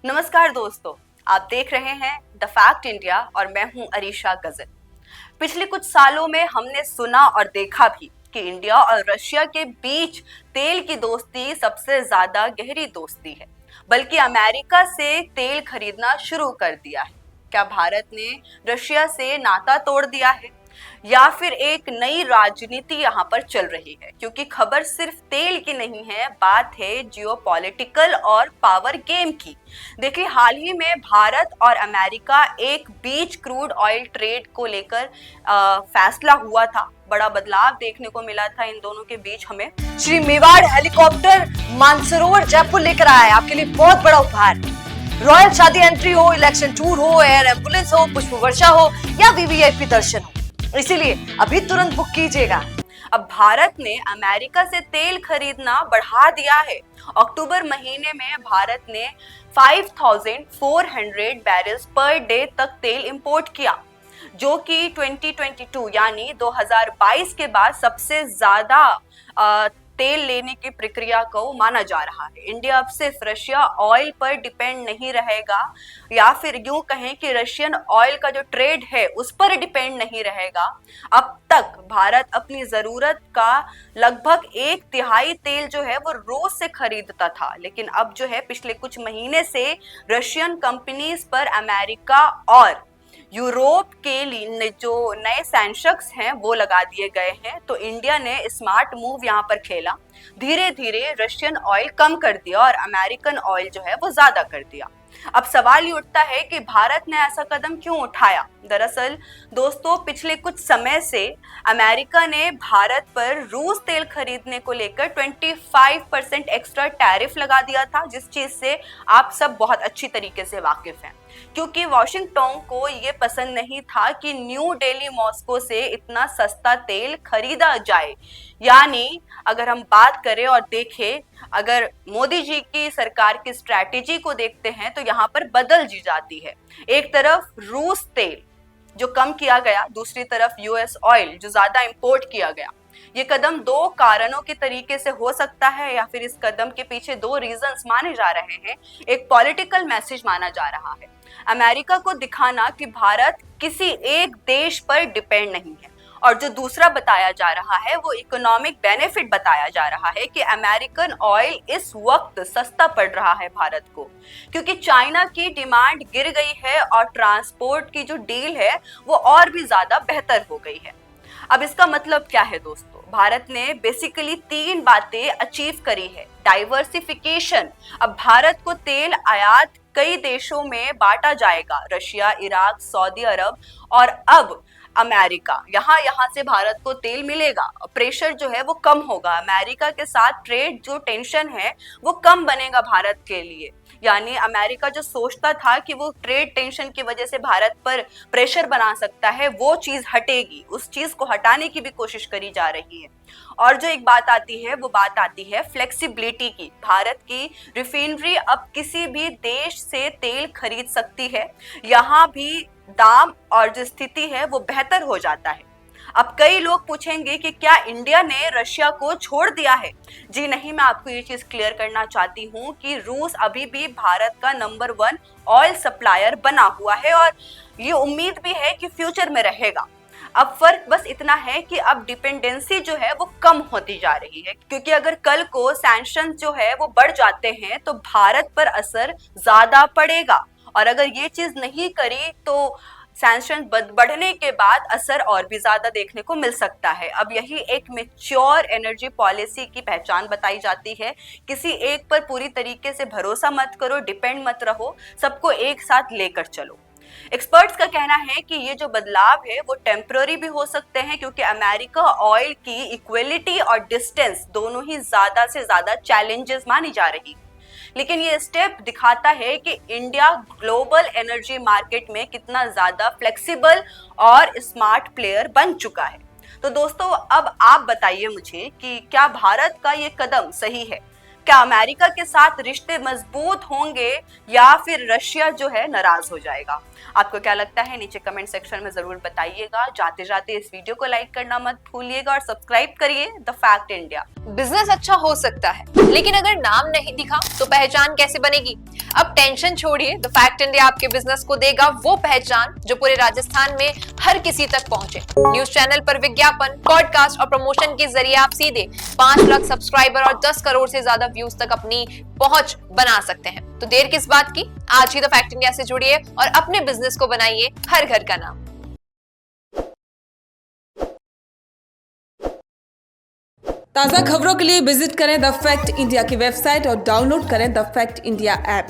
नमस्कार दोस्तों, आप देख रहे हैं द फैक्ट इंडिया और मैं हूं अरीशा गजल। पिछले कुछ सालों में हमने सुना और देखा भी कि इंडिया और रशिया के बीच तेल की दोस्ती सबसे ज्यादा गहरी दोस्ती है, बल्कि अमेरिका से तेल खरीदना शुरू कर दिया है। क्या भारत ने रशिया से नाता तोड़ दिया है या फिर एक नई राजनीति यहाँ पर चल रही है? क्योंकि खबर सिर्फ तेल की नहीं है, बात है जियोपॉलिटिकल और पावर गेम की। देखिए, हाल ही में भारत और अमेरिका एक बीच क्रूड ऑयल ट्रेड को लेकर फैसला हुआ था। बड़ा बदलाव देखने को मिला था इन दोनों के बीच हमें। श्री मेवाड़ हेलीकॉप्टर मानसरोवर जयपुर लेकर आया है आपके लिए बहुत बड़ा उपहार। रॉयल शादी एंट्री हो, इलेक्शन टूर हो, एयर एम्बुलेंस हो, पुष्प वर्षा हो या वीवीआईपी दर्शन हो, इसीलिए अभी तुरंत बुक कीजिएगा। अब भारत ने अमेरिका से तेल खरीदना बढ़ा दिया है। अक्टूबर महीने में भारत ने 5400 बैरल्स पर डे तक तेल इंपोर्ट किया, जो कि 2022 यानी 2022 के बाद सबसे ज्यादा तेल लेने की प्रक्रिया को माना जा रहा है। इंडिया अब सिर्फ रशिया ऑयल पर डिपेंड नहीं रहेगा, या फिर यूं कहें कि रशियन ऑयल का जो ट्रेड है उस पर डिपेंड नहीं रहेगा। अब तक भारत अपनी जरूरत का लगभग 1/3 तेल जो है वो रूस से खरीदता था, लेकिन अब जो है पिछले कुछ महीने से रशियन कंपनीज पर अमेरिका और यूरोप के लिए जो नए सैंक्शंस हैं वो लगा दिए गए हैं। तो इंडिया ने स्मार्ट मूव यहाँ पर खेला, धीरे धीरे रशियन ऑयल कम कर दिया और अमेरिकन ऑयल जो है वो ज्यादा कर दिया। अब सवाल ये उठता है कि भारत ने ऐसा कदम क्यों उठाया? दरअसल दोस्तों, पिछले कुछ समय से अमेरिका ने भारत पर रूस तेल खरीदने को लेकर 25% एक्स्ट्रा टैरिफ लगा दिया था, जिस चीज से आप सब बहुत अच्छी तरीके से वाकिफ हैं। क्योंकि वॉशिंगटन को ये पसंद नहीं था कि न्यू दिल्ली मॉस्को से इतना सस्ता तेल खरीदा जाए। यानी अगर हम बात करें और देखें, अगर मोदी जी की सरकार की स्ट्रैटेजी को देखते हैं तो यहाँ पर बदल जी जाती है। एक तरफ रूस तेल जो कम किया गया, दूसरी तरफ यूएस ऑयल जो ज्यादा इंपोर्ट किया गया। ये कदम दो कारणों के तरीके से हो सकता है, या फिर इस कदम के पीछे दो रीजंस माने जा रहे हैं। एक पॉलिटिकल मैसेज माना जा रहा है, अमेरिका को दिखाना कि भारत किसी एक देश पर डिपेंड नहीं है, और जो दूसरा बताया जा रहा है वो इकोनॉमिक बेनिफिट बताया जा रहा है कि अमेरिकन ऑयल इस वक्त सस्ता पड़ रहा है भारत को, क्योंकि चाइना की डिमांड गिर गई है और ट्रांसपोर्ट की जो डील है वो और भी ज्यादा बेहतर हो गई है। अब इसका मतलब क्या है दोस्तों? भारत ने बेसिकली 3 बातें अचीव करी है। डाइवर्सिफिकेशन, अब भारत को तेल आयात कई देशों में बांटा जाएगा, रशिया, इराक, सऊदी अरब और अब अमेरिका। यहाँ से भारत को तेल मिलेगा, प्रेशर जो है वो कम होगा, अमेरिका के साथ ट्रेड जो टेंशन है वो कम बनेगा भारत के लिए। यानी अमेरिका जो सोचता था कि वो ट्रेड टेंशन की वजह से भारत पर प्रेशर बना सकता है, वो चीज हटेगी, उस चीज को हटाने की भी कोशिश करी जा रही है। और जो एक बात आती है वो बात आती है फ्लेक्सिबिलिटी की। भारत की रिफाइनरी अब किसी भी देश से तेल खरीद सकती है, यहाँ भी दाम और जो स्थिति है वो बेहतर हो जाता है। अब कई लोग पूछेंगे कि क्या इंडिया ने रशिया को छोड़ दिया है? जी नहीं, मैं आपको ये चीज क्लियर करना चाहती हूँ कि रूस अभी भी भारत का नंबर 1 ऑयल सप्लायर बना हुआ है और ये उम्मीद भी है कि फ्यूचर में रहेगा। अब फर्क बस इतना है कि अब डिपेंडेंसी जो है वो कम होती जा रही है, क्योंकि अगर कल को सैंक्शन जो है वो बढ़ जाते हैं तो भारत पर असर ज्यादा पड़ेगा, और अगर ये चीज नहीं करी तो सैंक्शन बढ़ने के बाद असर और भी ज्यादा देखने को मिल सकता है। अब यही एक मैच्योर एनर्जी पॉलिसी की पहचान बताई जाती है। किसी एक पर पूरी तरीके से भरोसा मत करो, डिपेंड मत रहो, सबको एक साथ लेकर चलो। एक्सपर्ट्स का कहना है कि ये जो बदलाव है वो टेम्पररी भी हो सकते हैं, क्योंकि अमेरिका ऑयल की इक्वलिटी और डिस्टेंस दोनों ही ज्यादा से ज्यादा चैलेंजेस मानी जा रही। लेकिन ये स्टेप दिखाता है कि इंडिया ग्लोबल एनर्जी मार्केट में कितना ज्यादा फ्लेक्सिबल और स्मार्ट प्लेयर बन चुका है। तो दोस्तों, अब आप बताइए मुझे कि क्या भारत का ये कदम सही है? क्या अमेरिका के साथ रिश्ते मजबूत होंगे या फिर रशिया जो है नाराज हो जाएगा? आपको क्या लगता है नीचे कमेंट सेक्शन में जरूर बताइएगा। जाते जाते इस वीडियो को लाइक करना मत भूलिएगा और सब्सक्राइब करिए द फैक्ट इंडिया। बिजनेस अच्छा हो सकता है, लेकिन अगर नाम नहीं दिखा तो पहचान कैसे बनेगी? अब टेंशन छोड़िए, द फैक्ट इंडिया आपके बिजनेस को देगा वो पहचान जो पूरे राजस्थान में हर किसी तक पहुंचे। न्यूज चैनल पर विज्ञापन, पॉडकास्ट और प्रमोशन के जरिए आप सीधे 5 लाख सब्सक्राइबर और 10 करोड़ से ज्यादा व्यूज तक अपनी पहुंच बना सकते हैं। तो देर किस बात की, आज ही द फैक्ट इंडिया से जुड़िए और अपने बिजनेस को बनाइए हर घर का नाम। ताज़ा खबरों के लिए विजिट करें द फैक्ट इंडिया की वेबसाइट और डाउनलोड करें द फैक्ट इंडिया ऐप।